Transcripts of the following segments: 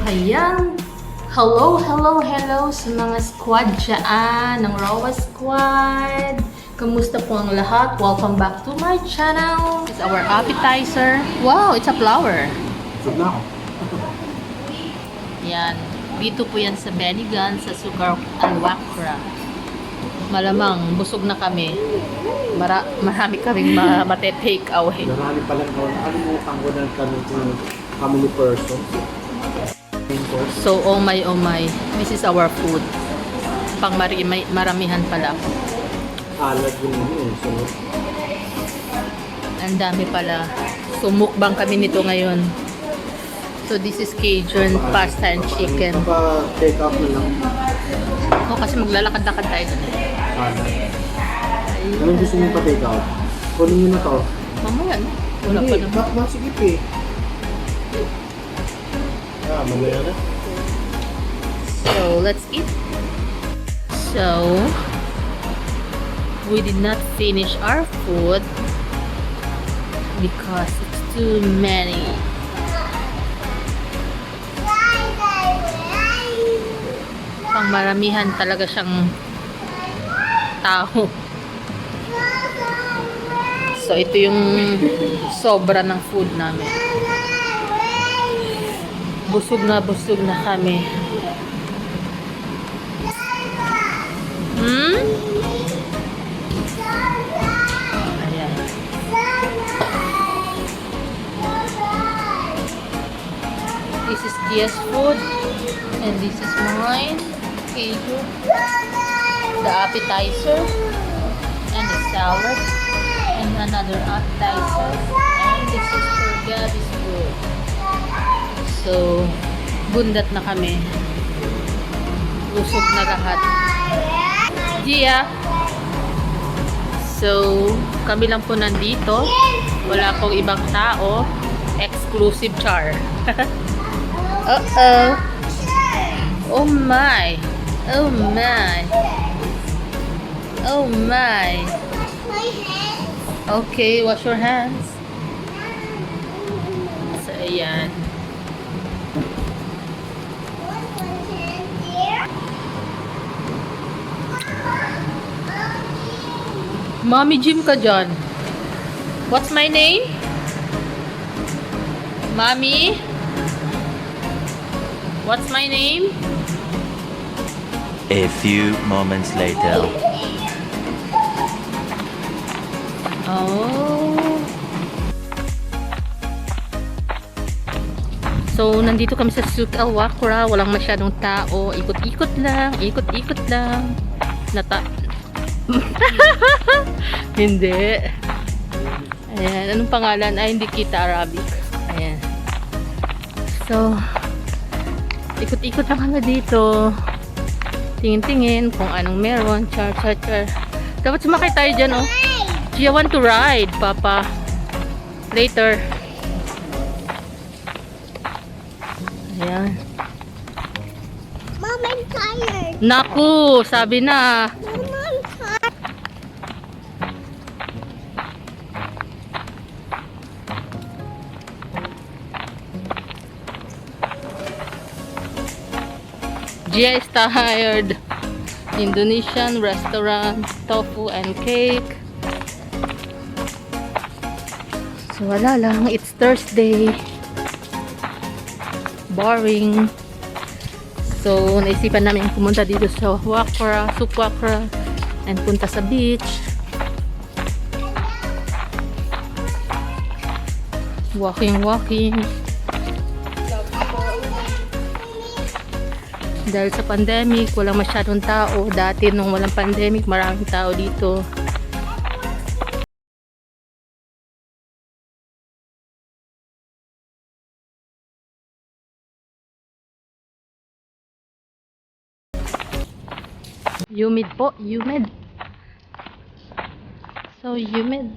Ayan. Hello, hello, hello sa mga squad dyan ng Rawa Squad. Kamusta po ang lahat? Welcome back to my channel. It's our appetizer. Wow, it's a flower. Sub na ako. Yan. Dito po yan sa Benigan, sa Sugar Alwakra. Malamang, busog na kami. Marami kaming mate-take away. Marami palang ako. Nakalimutan ko na kami kung family person. So, oh my, this is our food. Pang maramihan pala. Alag yun yun. So, Ang dami pala. Sumukbang kami nito ngayon. So, this is Cajun pasta and chicken. take out na lang. Oh, kasi maglalakad-lakad tayo dun. Alag. Anong gusto niyo pa take out? Kunin niyo na to. Mamaya, no? Wala pa naman. Masigip eh. Mamaya na. So, let's eat. So, we did not finish our food because it's too many. Pang maramihan talaga siyang tao. So, ito yung sobra ng food namin. Busog na kami. Ayan. This is Gia's food. And this is mine. Cajun. The appetizer. And the salad. And another appetizer. And this is for Gabby's food. So, bundat na kami. Busog na lahat. Gia! So, kami lang po nandito. Wala pong ibang tao. Exclusive char. Uh-oh. Oh my. Oh my. Oh my. Okay, wash your hands. So, ayan. Mommy Jim ka dyan. What's my name? Mommy? What's my name? A few moments later. Oh. So, nandito kami sa Sugar Alwakra. Walang masyadong tao. Ikot-ikot lang. Ikot-ikot lang. Hindi. Ayan. Anong pangalan? Ay, hindi kita Arabic. Ayan. So, ikot-ikot lang kami dito. Tingin-tingin kung anong meron. Char. Dapat sumakay tayo dyan, oh. Gia want to ride, Papa. Later. Ayan. Mom, I'm tired. Naku, sabi na. Mom, I'm tired. Gia is tired. Indonesian restaurant, tofu and cake. So wala lang, it's Thursday. Boring. So naisipan namin pumunta dito sa Sukwakra and punta sa beach. Walking. Dahil sa pandemic, walang masyadong tao. Dati nung walang pandemic, maraming tao dito. Humid po, humid. So humid.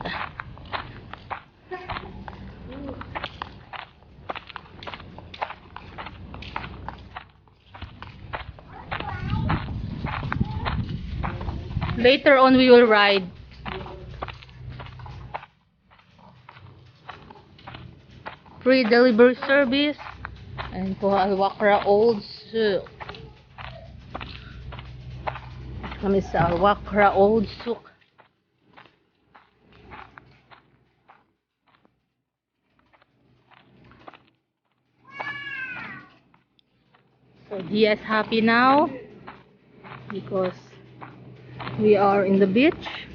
Later on we will ride. Free delivery service. Ayan po, Al-Wakra Old Souk. Kami sa Al-Wakra Old Souk. So Dia is happy now because we are in the beach.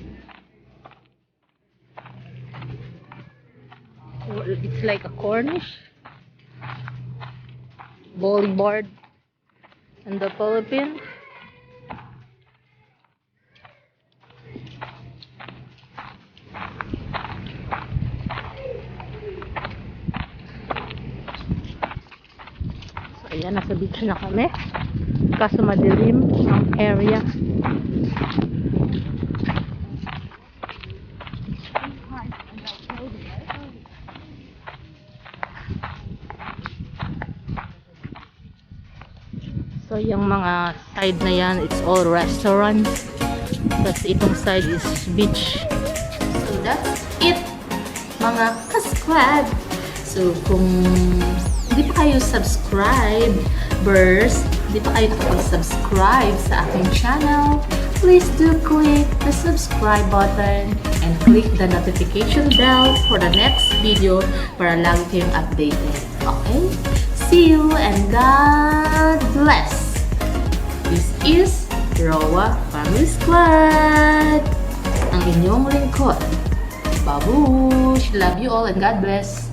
It's like a Cornish bodyboard in the Philippines. So ayan, nasa beach na kami. Kaso madilim ang area. So yung mga side na yan, it's all restaurants. Tapos itong side is beach. So that's it, mga ka-squad. So kung hindi pa kayo subscribers, hindi pa kayo nakapag-subscribe sa aking channel, please do click the subscribe button and click the notification bell for the next video para lagi kayong updated. Okay? See you and God bless. This is Roa Family Squad. Ang inyong lingkod. Babush! Love you all and God bless.